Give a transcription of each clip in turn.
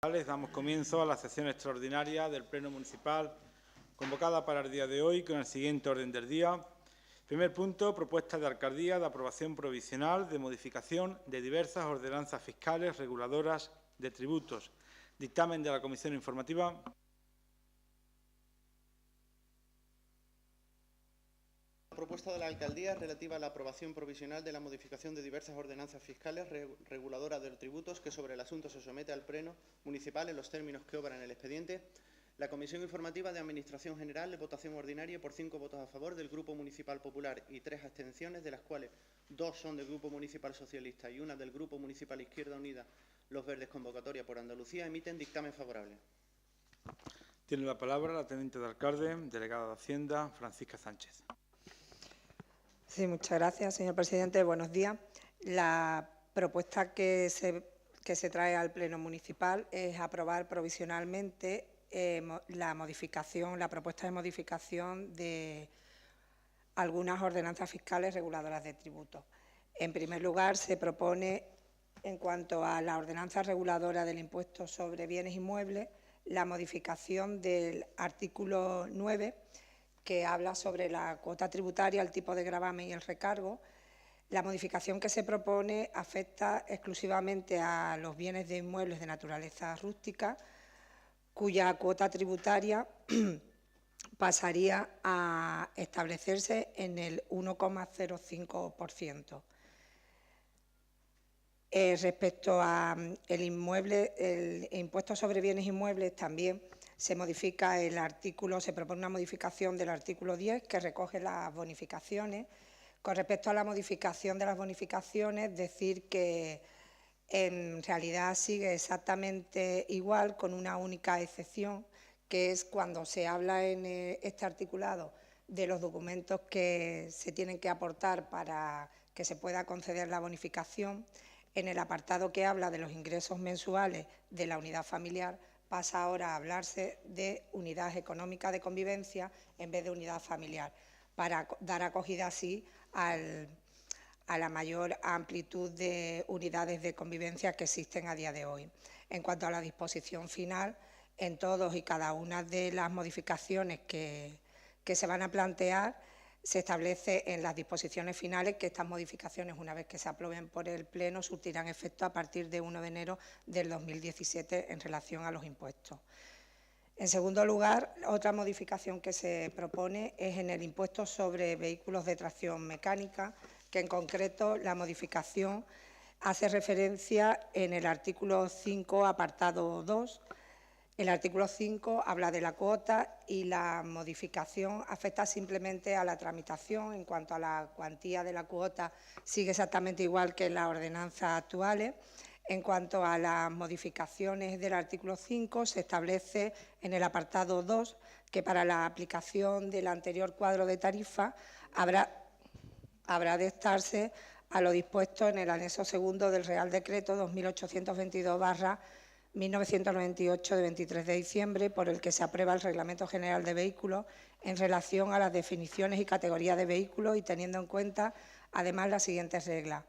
Damos comienzo a la sesión extraordinaria del Pleno Municipal convocada para el día de hoy con el siguiente orden del día. Primer punto, propuesta de alcaldía de aprobación provisional de modificación de diversas ordenanzas fiscales reguladoras de tributos. Dictamen de la Comisión Informativa. Propuesta de la Alcaldía relativa a la aprobación provisional de la modificación de diversas ordenanzas fiscales reguladoras de tributos que sobre el asunto se somete al Pleno Municipal en los términos que obra en el expediente. La Comisión Informativa de Administración General de votación ordinaria por 5 votos a favor del Grupo Municipal Popular y 3 abstenciones, de las cuales 2 son del Grupo Municipal Socialista y 1 del Grupo Municipal Izquierda Unida, Los Verdes Convocatoria por Andalucía, emiten dictamen favorable. Tiene la palabra la teniente de alcalde, delegada de Hacienda, Francisca Sánchez. Sí, muchas gracias, señor presidente. Buenos días. La propuesta que se trae al Pleno Municipal es aprobar provisionalmente la propuesta de modificación de algunas ordenanzas fiscales reguladoras de tributos. En primer lugar, se propone, en cuanto a la ordenanza reguladora del impuesto sobre bienes inmuebles, la modificación del artículo 9, que habla sobre la cuota tributaria, el tipo de gravamen y el recargo. La modificación que se propone afecta exclusivamente a los bienes de inmuebles de naturaleza rústica, cuya cuota tributaria pasaría a establecerse en el 1,05%. Respecto al inmueble, el impuesto sobre bienes inmuebles también se modifica se propone una modificación del artículo 10 que recoge las bonificaciones. Con respecto a la modificación de las bonificaciones, decir que en realidad sigue exactamente igual, con una única excepción, que es cuando se habla en este articulado de los documentos que se tienen que aportar para que se pueda conceder la bonificación. En el apartado que habla de los ingresos mensuales de la unidad familiar, pasa ahora a hablarse de unidad económica de convivencia en vez de unidad familiar, para dar acogida así a la mayor amplitud de unidades de convivencia que existen a día de hoy. En cuanto a la disposición final, en todos y cada una de las modificaciones que se van a plantear, se establece en las disposiciones finales que estas modificaciones, una vez que se aprueben por el Pleno, surtirán efecto a partir de 1 de enero del 2017 en relación a los impuestos. En segundo lugar, otra modificación que se propone es en el impuesto sobre vehículos de tracción mecánica, que en concreto la modificación hace referencia en el artículo 5, apartado 2. El artículo 5 habla de la cuota y la modificación afecta simplemente a la tramitación. En cuanto a la cuantía de la cuota, sigue exactamente igual que en las ordenanzas actuales. En cuanto a las modificaciones del artículo 5, se establece en el apartado 2 que para la aplicación del anterior cuadro de tarifa habrá de estarse a lo dispuesto en el anexo segundo del Real Decreto 2822/1998 de 23 de diciembre, por el que se aprueba el Reglamento General de Vehículos en relación a las definiciones y categorías de vehículos y teniendo en cuenta además las siguientes reglas.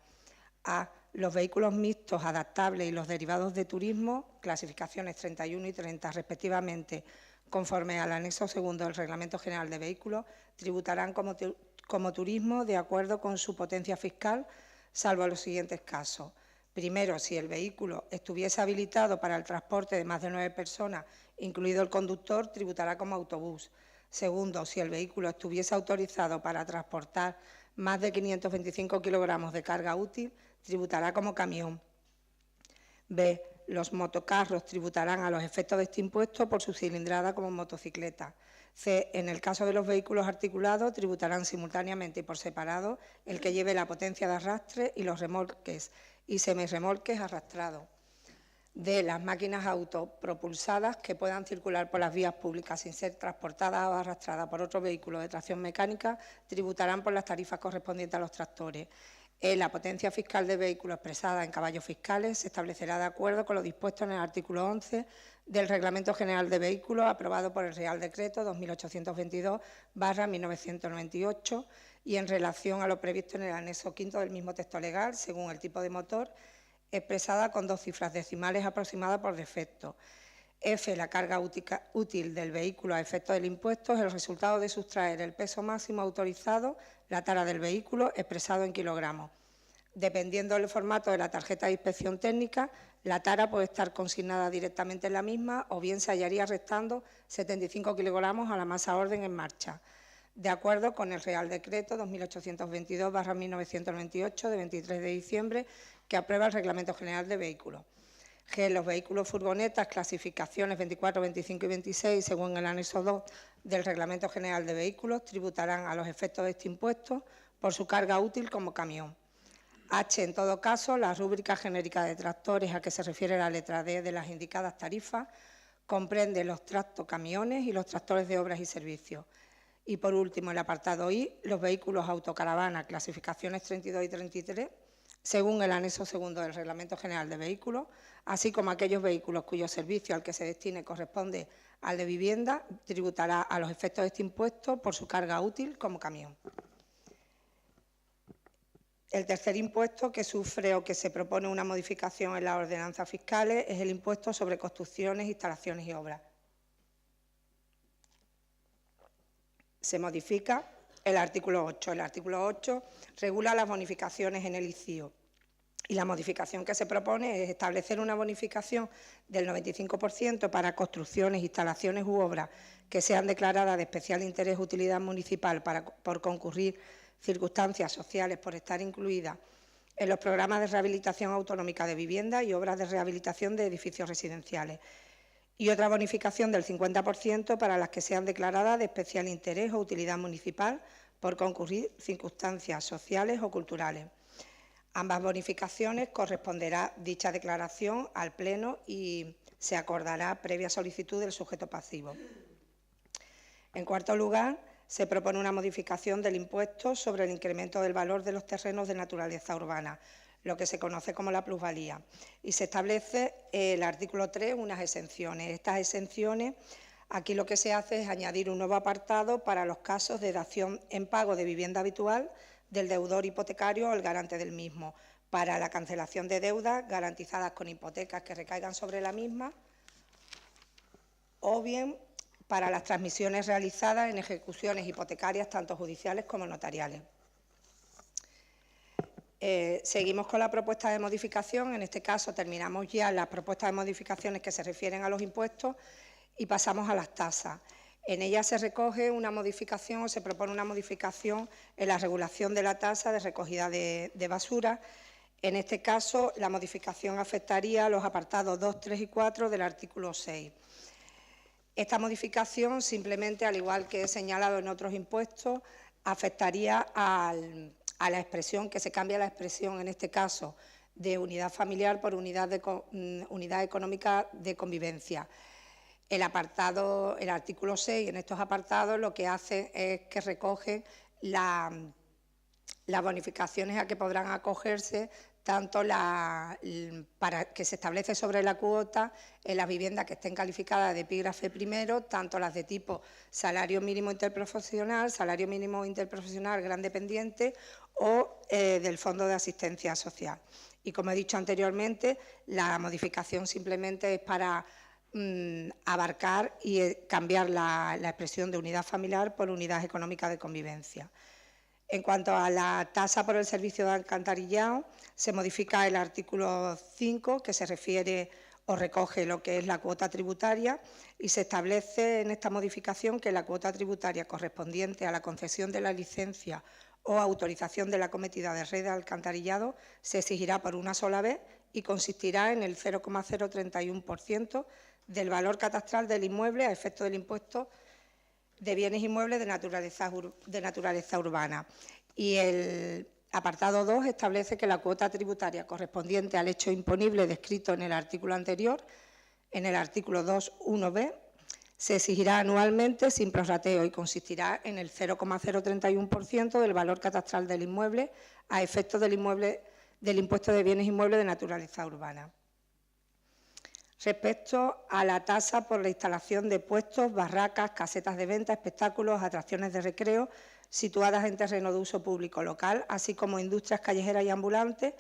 A. Los vehículos mixtos adaptables y los derivados de turismo, clasificaciones 31 y 30 respectivamente, conforme al anexo segundo del Reglamento General de Vehículos, tributarán como turismo de acuerdo con su potencia fiscal, salvo los siguientes casos. Primero, si el vehículo estuviese habilitado para el transporte de más de 9 personas, incluido el conductor, tributará como autobús. Segundo, si el vehículo estuviese autorizado para transportar más de 525 kilogramos de carga útil, tributará como camión. B. Los motocarros tributarán a los efectos de este impuesto por su cilindrada como motocicleta. C. En el caso de los vehículos articulados, tributarán simultáneamente y por separado el que lleve la potencia de arrastre y los remolques y semirremolques arrastrados. D. Las máquinas autopropulsadas que puedan circular por las vías públicas sin ser transportadas o arrastradas por otro vehículo de tracción mecánica, tributarán por las tarifas correspondientes a los tractores. La potencia fiscal de vehículos expresada en caballos fiscales se establecerá de acuerdo con lo dispuesto en el artículo 11 del Reglamento General de Vehículos, aprobado por el Real Decreto 2822/1998, y en relación a lo previsto en el anexo quinto del mismo texto legal, según el tipo de motor, expresada con 2 cifras decimales aproximadas por defecto. F, la carga útil del vehículo a efectos del impuesto, es el resultado de sustraer el peso máximo autorizado, la tara del vehículo, expresado en kilogramos. Dependiendo del formato de la tarjeta de inspección técnica, la tara puede estar consignada directamente en la misma o bien se hallaría restando 75 kilogramos a la masa orden en marcha, de acuerdo con el Real Decreto 2822/1998 de 23 de diciembre que aprueba el Reglamento General de Vehículos. G. Los vehículos furgonetas, clasificaciones 24, 25 y 26, según el anexo 2 del Reglamento General de Vehículos, tributarán a los efectos de este impuesto por su carga útil como camión. H. En todo caso, la rúbrica genérica de tractores a que se refiere la letra D de las indicadas tarifas comprende los tractocamiones y los tractores de obras y servicios. Y, por último, el apartado I, los vehículos autocaravana, clasificaciones 32 y 33, según el anexo segundo del Reglamento General de Vehículos, así como aquellos vehículos cuyo servicio al que se destine corresponde al de vivienda, tributará a los efectos de este impuesto por su carga útil como camión. El tercer impuesto que sufre o que se propone una modificación en las ordenanzas fiscales es el impuesto sobre construcciones, instalaciones y obras. Se modifica el artículo 8. El artículo 8 regula las bonificaciones en el ICIO y la modificación que se propone es establecer una bonificación del 95% para construcciones, instalaciones u obras que sean declaradas de especial interés o utilidad municipal por concurrir circunstancias sociales por estar incluidas en los programas de rehabilitación autonómica de vivienda y obras de rehabilitación de edificios residenciales, y otra bonificación del 50% para las que sean declaradas de especial interés o utilidad municipal por concurrir circunstancias sociales o culturales. Ambas bonificaciones corresponderá dicha declaración al Pleno y se acordará previa solicitud del sujeto pasivo. En cuarto lugar, se propone una modificación del impuesto sobre el incremento del valor de los terrenos de naturaleza urbana, lo que se conoce como la plusvalía, y se establece el artículo 3 unas exenciones. Estas exenciones, aquí lo que se hace es añadir un nuevo apartado para los casos de dación en pago de vivienda habitual del deudor hipotecario o el garante del mismo, para la cancelación de deudas garantizadas con hipotecas que recaigan sobre la misma, o bien para las transmisiones realizadas en ejecuciones hipotecarias tanto judiciales como notariales. Seguimos con la propuesta de modificación. En este caso terminamos ya las propuestas de modificaciones que se refieren a los impuestos y pasamos a las tasas. En ella se recoge una modificación o se propone una modificación en la regulación de la tasa de recogida de basura. En este caso, la modificación afectaría a los apartados 2, 3 y 4 del artículo 6. Esta modificación, simplemente, al igual que he señalado en otros impuestos, afectaría a la expresión, que se cambia la expresión, en este caso, de unidad familiar por unidad económica de convivencia. El artículo 6, en estos apartados, lo que hace es que recoge las bonificaciones a que podrán acogerse tanto para que se establece sobre la cuota en las viviendas que estén calificadas de epígrafe primero, tanto las de tipo salario mínimo interprofesional gran dependiente o del Fondo de Asistencia Social. Y como he dicho anteriormente, la modificación simplemente es para abarcar y cambiar la expresión de unidad familiar por unidad económica de convivencia. En cuanto a la tasa por el servicio de alcantarillado, se modifica el artículo 5, que se refiere o recoge lo que es la cuota tributaria, y se establece en esta modificación que la cuota tributaria correspondiente a la concesión de la licencia o autorización de la acometida de red de alcantarillado se exigirá por una sola vez y consistirá en el 0,031% del valor catastral del inmueble a efecto del impuesto de bienes inmuebles de naturaleza urbana. Y el apartado 2 establece que la cuota tributaria correspondiente al hecho imponible descrito en el artículo anterior, en el artículo 2.1b, se exigirá anualmente sin prorrateo y consistirá en el 0,031% del valor catastral del inmueble a efecto del impuesto de bienes inmuebles de naturaleza urbana. Respecto a la tasa por la instalación de puestos, barracas, casetas de venta, espectáculos, atracciones de recreo situadas en terreno de uso público local, así como industrias callejeras y ambulantes,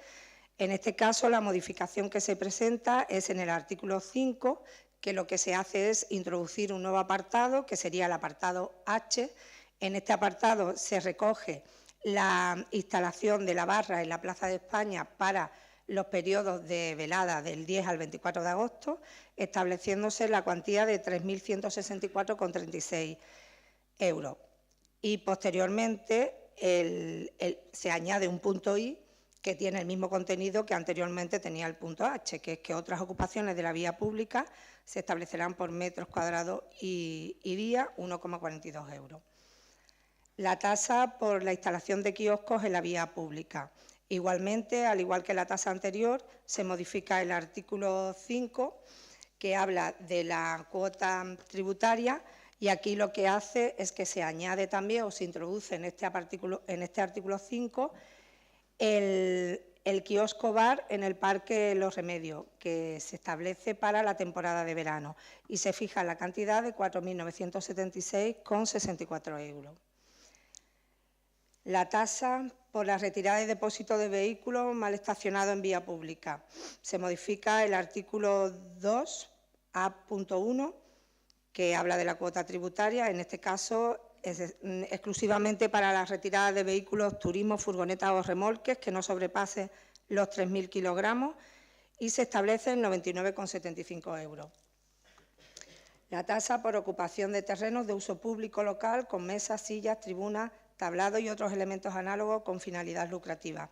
En este caso, la modificación que se presenta es en el artículo 5, que lo que se hace es introducir un nuevo apartado, que sería el apartado H. En este apartado se recoge la instalación de la barra en la Plaza de España para los periodos de velada del 10 al 24 de agosto, estableciéndose la cuantía de 3.164,36 euros. Y posteriormente se añade un punto I que tiene el mismo contenido que anteriormente tenía el punto H, que es que otras ocupaciones de la vía pública se establecerán por metros cuadrados y día 1,42 euros. La tasa por la instalación de kioscos en la vía pública. Igualmente, al igual que la tasa anterior, se modifica el artículo 5, que habla de la cuota tributaria, y aquí lo que hace es que se añade también o se introduce en este artículo 5 el kiosco bar en el Parque Los Remedios, que se establece para la temporada de verano y se fija la cantidad de 4.976,64 euros. La tasa por la retirada de depósito de vehículos mal estacionados en vía pública. Se modifica el artículo 2A.1, que habla de la cuota tributaria, en este caso es exclusivamente para la retirada de vehículos, turismo, furgonetas o remolques que no sobrepasen los 3.000 kilogramos y se establece en 99,75 euros. La tasa por ocupación de terrenos de uso público local con mesas, sillas, tribunas, tablados y otros elementos análogos con finalidad lucrativa.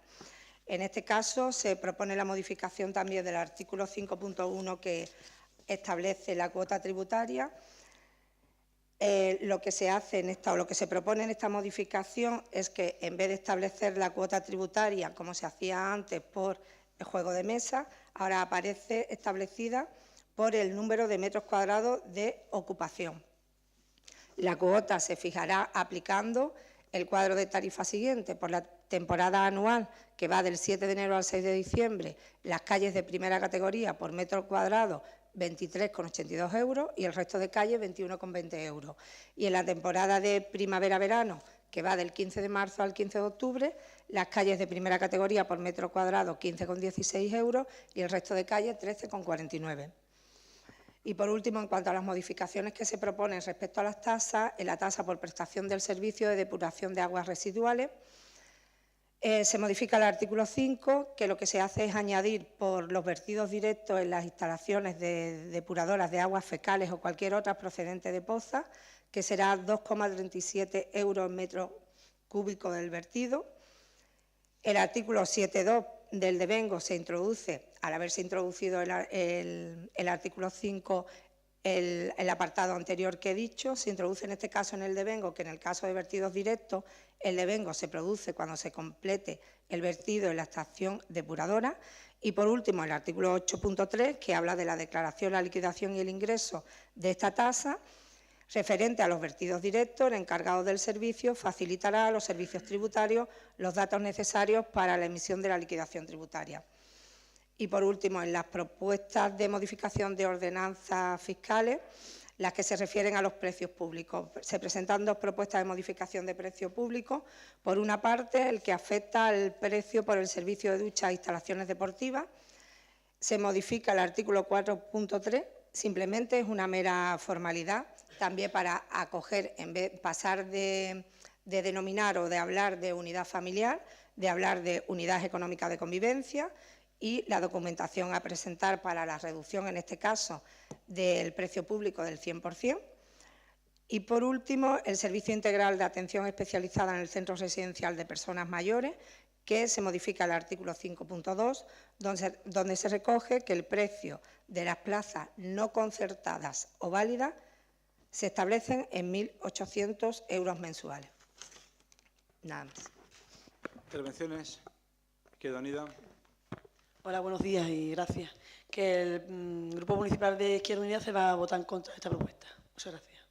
En este caso se propone la modificación también del artículo 5.1 que establece la cuota tributaria. Lo que se hace lo que se propone en esta modificación es que en vez de establecer la cuota tributaria como se hacía antes por el juego de mesa, ahora aparece establecida por el número de metros cuadrados de ocupación. La cuota se fijará aplicando el cuadro de tarifa siguiente por la temporada anual, que va del 7 de enero al 6 de diciembre, las calles de primera categoría por metro cuadrado 23,82 euros y el resto de calles 21,20 euros. Y en la temporada de primavera-verano, que va del 15 de marzo al 15 de octubre, las calles de primera categoría por metro cuadrado 15,16 euros y el resto de calles 13,49. Y por último, en cuanto a las modificaciones que se proponen respecto a las tasas, en la tasa por prestación del servicio de depuración de aguas residuales, se modifica el artículo 5, que lo que se hace es añadir por los vertidos directos en las instalaciones de depuradoras de aguas fecales o cualquier otra procedente de pozas, que será 2,37 euros en metro cúbico del vertido. El artículo 7.2 del devengo se introduce, al haberse introducido el artículo 5, el apartado anterior que he dicho, se introduce en este caso en el devengo que en el caso de vertidos directos el devengo se produce cuando se complete el vertido en la estación depuradora. Y por último, el artículo 8.3, que habla de la declaración, la liquidación y el ingreso de esta tasa. Referente a los vertidos directos, el encargado del servicio facilitará a los servicios tributarios los datos necesarios para la emisión de la liquidación tributaria. Y por último, en las propuestas de modificación de ordenanzas fiscales, las que se refieren a los precios públicos. Se presentan dos propuestas de modificación de precio público. Por una parte, el que afecta al precio por el servicio de ducha e instalaciones deportivas. Se modifica el artículo 4.3, simplemente es una mera formalidad, también para acoger, en vez de pasar de denominar o de hablar de unidad familiar, de hablar de unidad económica de convivencia, y la documentación a presentar para la reducción, en este caso, del precio público del 100%. Y, por último, el servicio integral de atención especializada en el centro residencial de personas mayores, que se modifica el artículo 5.2, donde se recoge que el precio de las plazas no concertadas o válidas se establecen en 1.800 euros mensuales. Nada más. Intervenciones. Izquierda Unida. Hola, buenos días y gracias. Que el Grupo Municipal de Izquierda Unida se va a votar en contra de esta propuesta. Muchas gracias.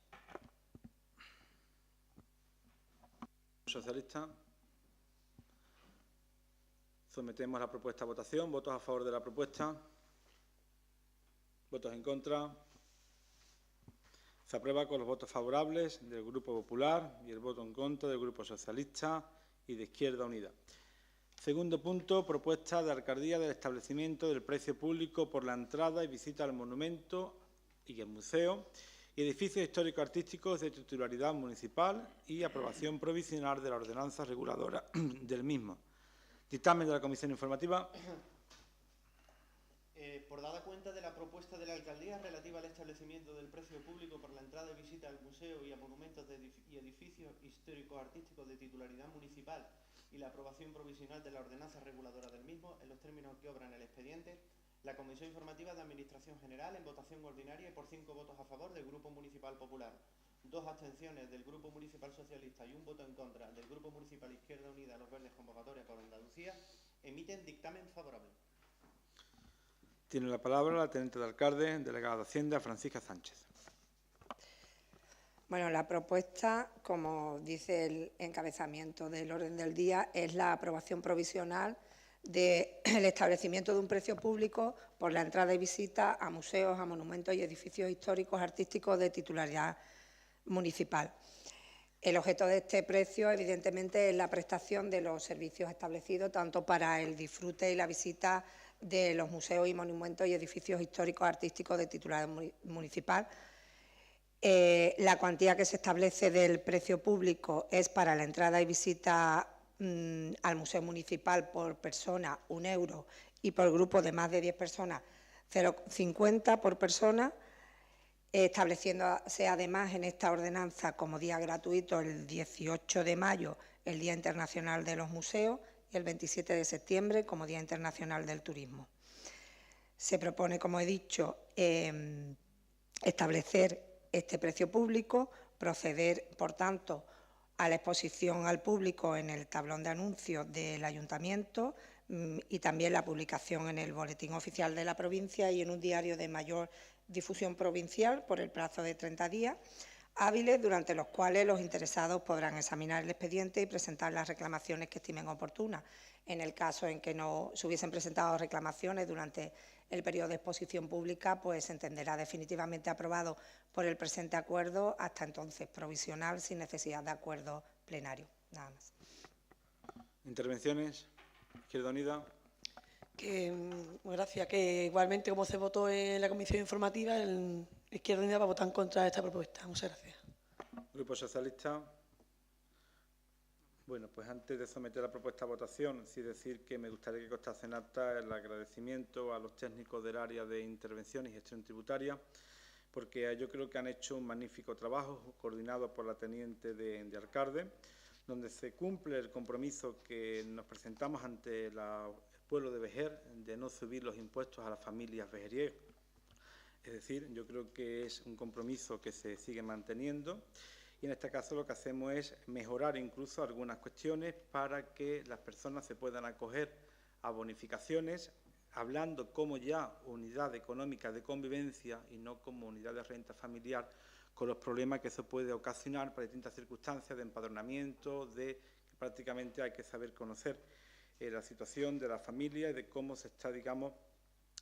Socialista. Sometemos la propuesta a votación. ¿Votos a favor de la propuesta? ¿Votos en contra? Se aprueba con los votos favorables del Grupo Popular y el voto en contra del Grupo Socialista y de Izquierda Unida. Segundo punto, propuesta de alcaldía del establecimiento del precio público por la entrada y visita al monumento y el museo y edificios históricos-artísticos de titularidad municipal y aprobación provisional de la ordenanza reguladora del mismo. Dictamen de la Comisión Informativa. Por dada cuenta de la propuesta de la alcaldía relativa al establecimiento del precio público por la entrada y visita al museo y a monumentos y edificios históricos artísticos de titularidad municipal y la aprobación provisional de la ordenanza reguladora del mismo en los términos que obra en el expediente, la Comisión Informativa de Administración General en votación ordinaria y por 5 votos a favor del Grupo Municipal Popular, 2 abstenciones del Grupo Municipal Socialista y 1 voto en contra del Grupo Municipal Izquierda Unida Los Verdes Convocatoria por Andalucía, emiten dictamen favorable. Tiene la palabra la teniente de alcalde, delegada de Hacienda, Francisca Sánchez. Bueno, la propuesta, como dice el encabezamiento del orden del día, es la aprobación provisional del establecimiento de un precio público por la entrada y visita a museos, a monumentos y edificios históricos artísticos de titularidad municipal. El objeto de este precio, evidentemente, es la prestación de los servicios establecidos tanto para el disfrute y la visita de los museos y monumentos y edificios históricos artísticos de titularidad municipal. La cuantía que se establece del precio público es para la entrada y visita al museo municipal por persona 1 euro y por grupo de más de 10 personas 0,50 por persona, estableciéndose además en esta ordenanza como día gratuito el 18 de mayo, el Día Internacional de los Museos, y el 27 de septiembre como Día Internacional del Turismo. Se propone, como he dicho, establecer este precio público, proceder, por tanto, a la exposición al público en el tablón de anuncios del Ayuntamiento y también la publicación en el Boletín Oficial de la provincia y en un diario de mayor difusión provincial por el plazo de 30 días hábiles, durante los cuales los interesados podrán examinar el expediente y presentar las reclamaciones que estimen oportunas. En el caso en que no se hubiesen presentado reclamaciones durante el periodo de exposición pública, pues se entenderá definitivamente aprobado por el presente acuerdo, hasta entonces provisional, sin necesidad de acuerdo plenario. Nada más. Intervenciones. Izquierda Unida. Gracias. Que igualmente, como se votó en la Comisión Informativa, el Izquierda Unida va a votar en contra de esta propuesta. Muchas gracias. Grupo Socialista. Bueno, pues antes de someter la propuesta a votación, sí decir que me gustaría que constase en acta el agradecimiento a los técnicos del área de intervención y gestión tributaria, porque yo creo que han hecho un magnífico trabajo, coordinado por la teniente de alcalde, donde se cumple el compromiso que nos presentamos ante el pueblo de Vejer de no subir los impuestos a las familias vejeriegas. Es decir, yo creo que es un compromiso que se sigue manteniendo y en este caso lo que hacemos es mejorar incluso algunas cuestiones para que las personas se puedan acoger a bonificaciones, hablando como ya unidad económica de convivencia y no como unidad de renta familiar, con los problemas que eso puede ocasionar para distintas circunstancias de empadronamiento, de que prácticamente hay que saber conocer la situación de la familia y de cómo se está, digamos,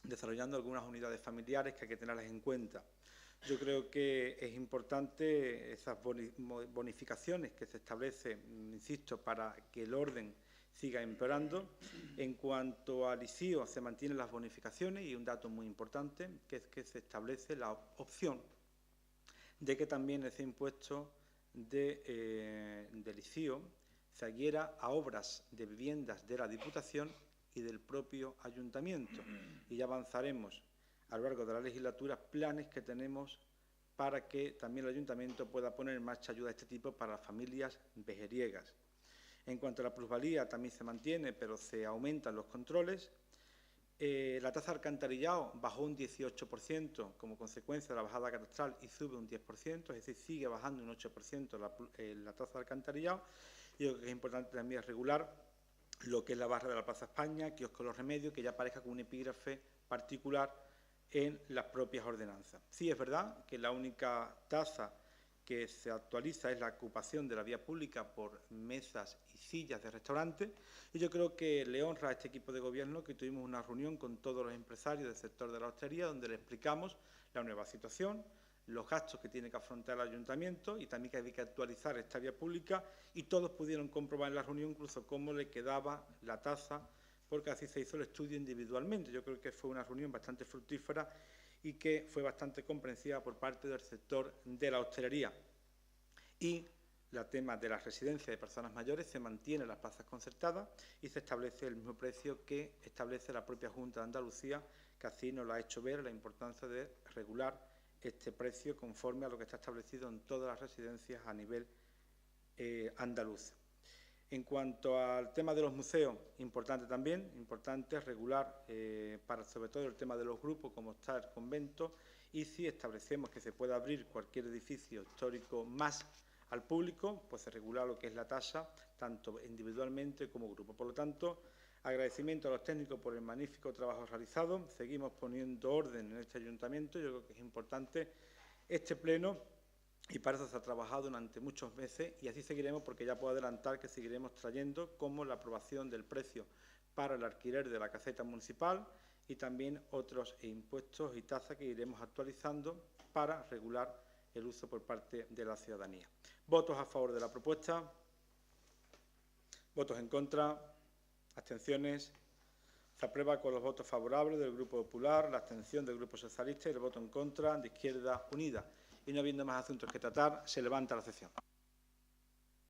desarrollando algunas unidades familiares que hay que tenerlas en cuenta. Yo creo que es importante esas bonificaciones que se establecen, insisto, para que el orden siga empeorando. En cuanto al ICIO, se mantienen las bonificaciones y un dato muy importante, que es que se establece la opción de que también ese impuesto del ICIO se adhiera a obras de viviendas de la Diputación y del propio Ayuntamiento. Y ya avanzaremos a lo largo de la legislatura planes que tenemos para que también el Ayuntamiento pueda poner en marcha ayuda de este tipo para las familias vejeriegas. En cuanto a la plusvalía, también se mantiene, pero se aumentan los controles. La tasa de alcantarillado bajó un 18% como consecuencia de la bajada catastral y sube un 10%, es decir, sigue bajando un 8% la tasa de alcantarillado. Y lo que es importante también es regular lo que es la barra de la Plaza España, kiosco Los Remedios, que ya aparezca como un epígrafe particular en las propias ordenanzas. Sí, es verdad que la única tasa que se actualiza es la ocupación de la vía pública por mesas y sillas de restaurantes, y yo creo que le honra a este equipo de gobierno que tuvimos una reunión con todos los empresarios del sector de la hostelería, donde le explicamos la nueva situación, los gastos que tiene que afrontar el ayuntamiento y también que había que actualizar esta vía pública, y todos pudieron comprobar en la reunión incluso cómo le quedaba la tasa, porque así se hizo el estudio individualmente. Yo creo que fue una reunión bastante fructífera y que fue bastante comprensiva por parte del sector de la hostelería. Y el tema de las residencias de personas mayores se mantiene en las plazas concertadas y se establece el mismo precio que establece la propia Junta de Andalucía, que así nos lo ha hecho ver la importancia de regular este precio conforme a lo que está establecido en todas las residencias a nivel andaluz. En cuanto al tema de los museos, importante también, importante regular para sobre todo el tema de los grupos, como está el convento, y si establecemos que se puede abrir cualquier edificio histórico más al público, pues se regula lo que es la tasa, tanto individualmente como grupo. Por lo tanto, agradecimiento a los técnicos por el magnífico trabajo realizado. Seguimos poniendo orden en este ayuntamiento. Yo creo que es importante este pleno y para eso se ha trabajado durante muchos meses y así seguiremos, porque ya puedo adelantar que seguiremos trayendo como la aprobación del precio para el alquiler de la caseta municipal y también otros impuestos y tasas que iremos actualizando para regular el uso por parte de la ciudadanía. ¿Votos a favor de la propuesta? ¿Votos en contra? ¿Abstenciones? Se aprueba con los votos favorables del Grupo Popular, la abstención del Grupo Socialista y el voto en contra de Izquierda Unida. Y no habiendo más asuntos que tratar, se levanta la sesión.